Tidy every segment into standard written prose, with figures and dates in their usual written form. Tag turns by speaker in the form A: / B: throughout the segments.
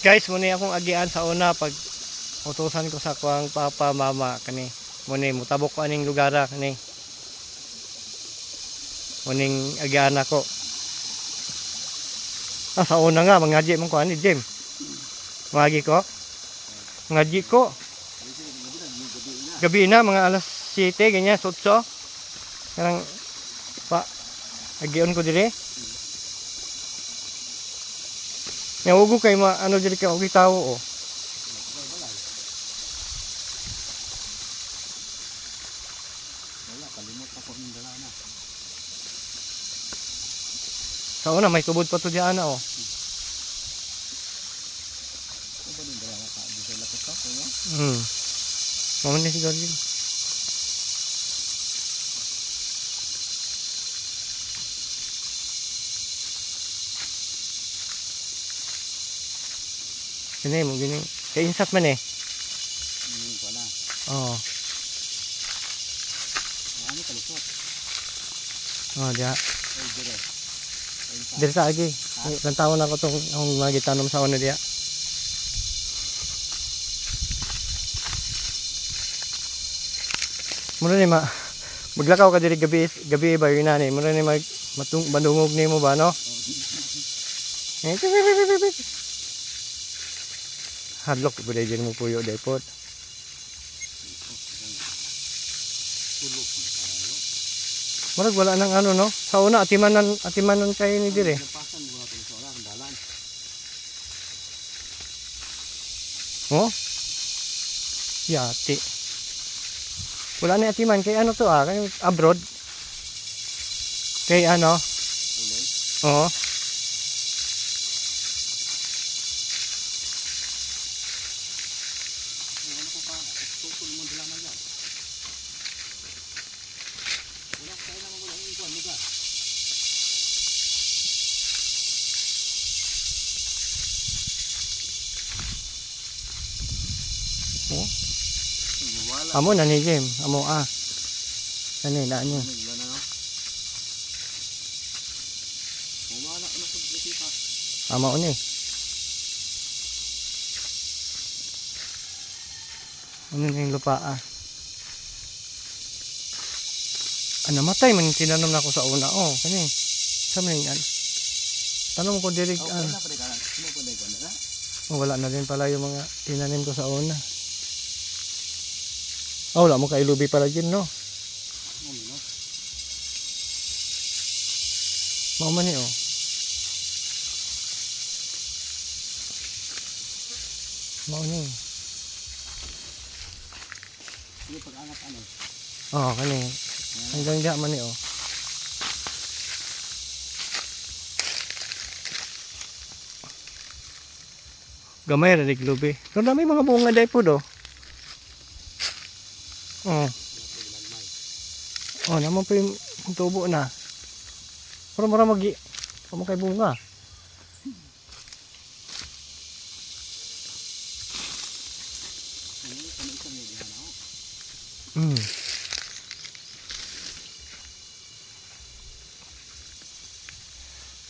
A: Guys, muna akong agian sa una pag utusan ko sa kuang papa mama kani. Muna mutabok ko aning lugar kani. Muning agian ako. Sa una nga mangaji man ko ani Jim. Magi ko. Ngaji ko. Gabi na mga alas 7 ganyan, 8. Karang pa agion ko dire. Yang kay ano diri ka og tawo oh.
B: Wala kalimot ako ning dala na.
A: Sa una may tubod pa to diyan oh.
B: Ano ba ning dala ka di sa lapot ka kuya?
A: Mamo ni siguro din. Gini mo gini. Kay insat man eh.
B: Wala.
A: Oo.
B: Ano kalusot?
A: Oh, dia.
B: Ay dire.
A: Diri sa agi. Ilang taon na ko tong akong magitanom sa una dia. Muna ni maglakaw ka diri gabi ba yun ani. Muna ni bandungog nimo ba no? Hadlok budaya diri mo puyo depot. Murag wala nang ano no. Sa una atimanon kayo ni dire.
B: Pasan mo natin sa oras dalan.
A: Oh? Yati. Wala na atiman kay ano to kay abroad. Kay ano? Oo. Oh. Amo na ni Jim, amo Nani na niya. Amo ni. Ano na yung lupa namatay man tinanom na ako sa una kani. Sa man yan. Tanong ko diri wala na din pala yung mga tinanim ko sa una. Wala mo kay lubi pala dyan, no? Mao man ni Mao ni.
B: Ini pag-angat ano?
A: Kani. Hanggang diha man ni Gamay ra dig lubi. Pero dami mga bunga dai po do. Naman pa yung tubo na. Pero mara magi. Kamo kay bunga.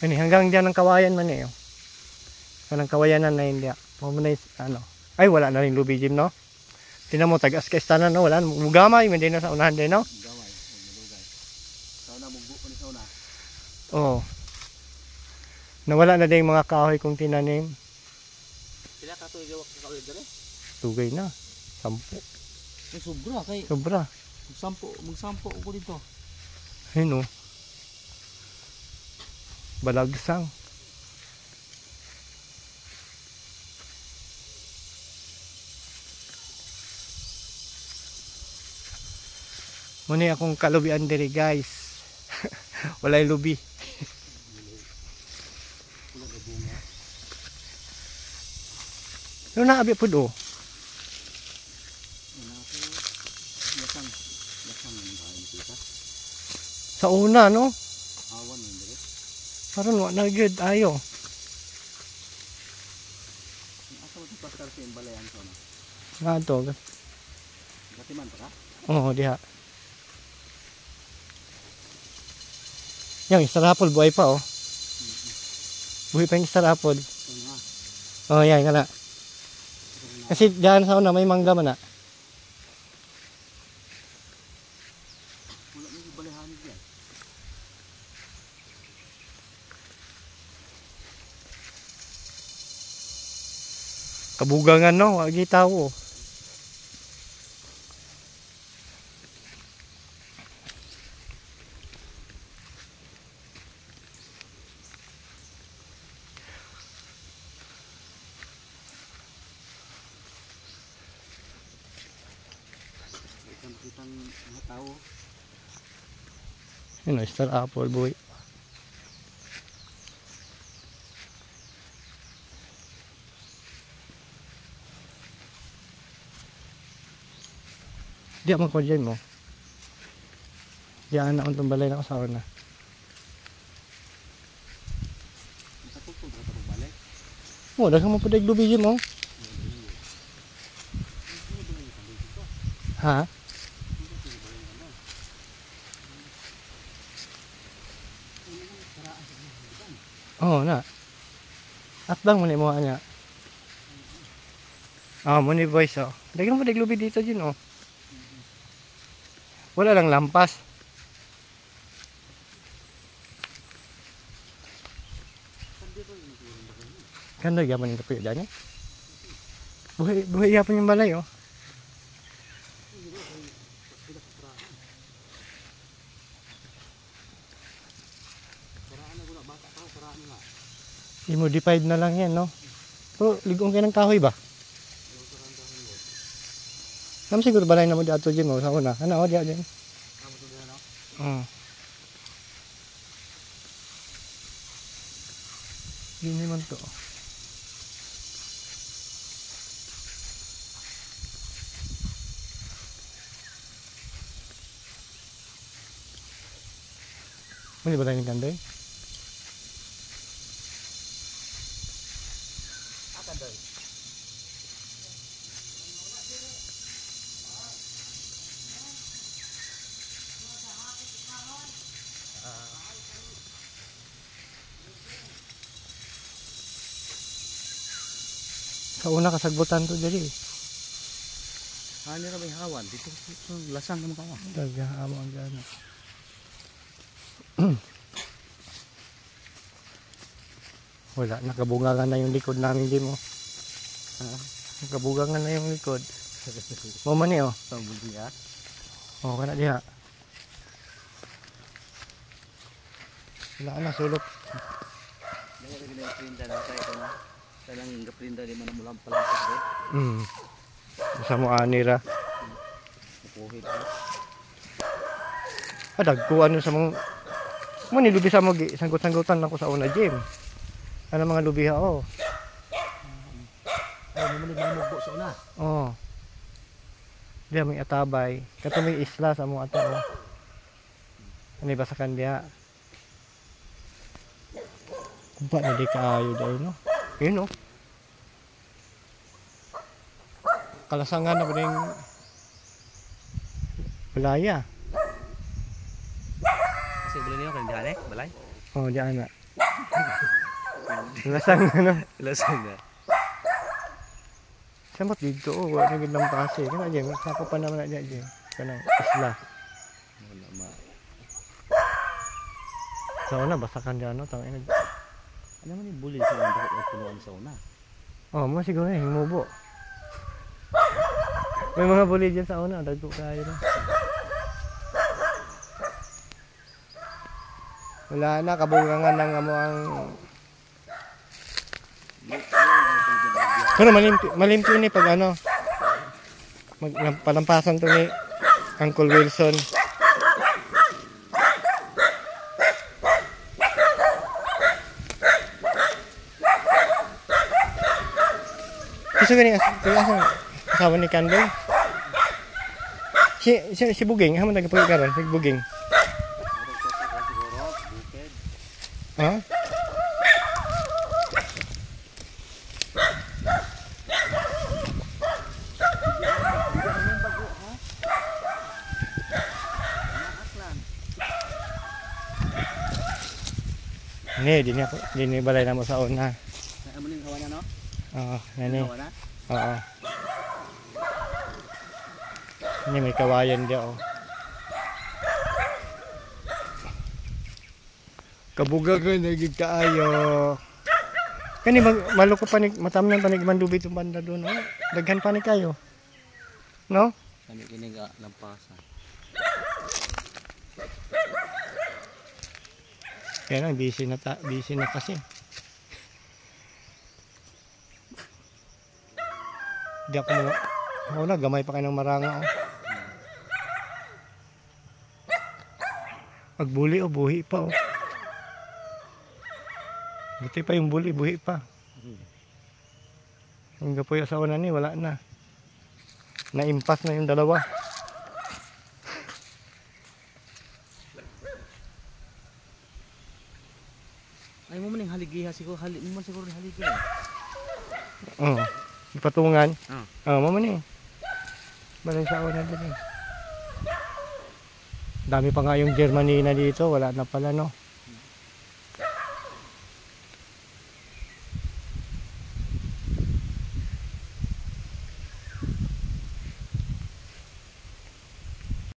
A: Ini hanggang diyan ang kawayan man eh. Kanang kawayanan na hindi. Mo na ano. Ay wala na rin lubi Jim no. Tinan mo tagas kay tanan no, wala mugamay man din sa unahan din no.
B: Gamay, malugay. Sauna mugbo pa ni sauna.
A: Nawala na din mga kahoy kong tinanim.
B: Pila ka to gawak sa kahoy dire?
A: Tugay na. 10.
B: Sobra kay.
A: Sobra.
B: Magsampo ko dito.
A: Ayun balagsang. Muna akong kalubian diri guys. Walay lubi. Ano na abi pud Sa una no?
B: Awan mo dire.
A: Karon wa na gyud ayo.
B: Asa mo pasar sa balayan sa na?
A: Nga to.
B: Gatiman pa ka?
A: Diha. Yang istarapol buhay pa Buhay pa yung istarapol. Oh, yan kana. Kasi diyan sa una may mangga man na.
B: Wala nang balihan diyan.
A: Kabugangan no, wag gitaw.
B: Kitang mga tao.
A: Yun, star apple boy. Di ako dyan mo. Diyan na akong tumbalay na kasawa na.
B: Matapog na ito balik.
A: Oh, daghang mo po dahil lubigin mo. Ha? Oo na. At bang mo ni mo niya. Ah, mo ni boys oh. Daghang mo dahil lubi dito dyan oh. Wala lang lampas. Kanda gaman yung kapuyo dyan eh. Buhay yapon yung balay oh. I-modified na lang yan no. Pero ligong kayo ng kahoy ba? Naman siguro balay na mo di ato dyan mo sa una. Ano o di dyan? Yun naman to. May balay ng kanday?
B: Kanday.
A: Sa una kasagbutan to diri.
B: Hani ra may hawan dito sa lasang naman ka.
A: Daga amo ang gana. Wala, nakabungangan na yung likod namin di mo. Nakabungangan na yung likod. Mo man ni oh.
B: Tawag niya.
A: Oh, kana diha. Wala na sulok.
B: Dahil gina printa na tayo ko na. Kanang gaprinta di man mo lang pala sa
A: Sa mo anira.
B: Kuhit.
A: Dagkuan sa mong mo ni lubi sa mo sanggut-sanggutan lang ko sa una gym. Ano mga lubiha oh.
B: Ay mo ni mamugbo sa una.
A: Oh. Diya may atabay. Kato may isla sa mo ato oh. Ano ba sa kandiya? Kumpa na di kaayo dahil no. Yun oh. Kalasangan na ba rin balaya?
B: Kasi balay niyo kan dihan balay.
A: Oh, diyan na. Lasang ano?
B: Lasang na.
A: Samot dito oh, wala na gidlang pase. Kana diyan, sako pa naman na diyan. Kanang isla.
B: Wala ma.
A: Sa una basakan diyan no, tang ina.
B: Ano man ni bully sa una ko punuan sa una.
A: Oh, mo siguro eh, humubo. May mga buli dyan sa una, dagko kayo na. Wala na, kabungangan ng amo ang... Pero malimpi ni pag ano, palampasan to ni Uncle Wilson. Gusto gani asawa ni Kandoy. Si Buging, haman nagpuyo karon, si Buging. Ha? Ni, di balay na mo sa una.
B: Amo ning hawan no?
A: Oo, nani.
B: Ginawa na?
A: Oo. Ini may kawayan dia oh. Kabuga ka nagig kaayo. Kani maluko pa ni matamnan pa ni mandubi itong banda doon oh. Daghan pa ni kayo. No?
B: Kami kini nga lampasan.
A: Kaya lang busy na kasi. Di ako wala gamay pa kayo ng maranga oh. Pagbuli oh, buhi pa oh. Buti pa yung buli, buhi pa. Ang gapoy asawa na ni, wala na. Naimpas na yung dalawa.
B: Ay mo man yung haligiha siguro, mo man siguro yung haligiha.
A: Oo. Patungan.
B: Oo.
A: Oo, mama ni. Balay sa awan na din eh. Dami pa nga yung Germany na dito, wala na pala no.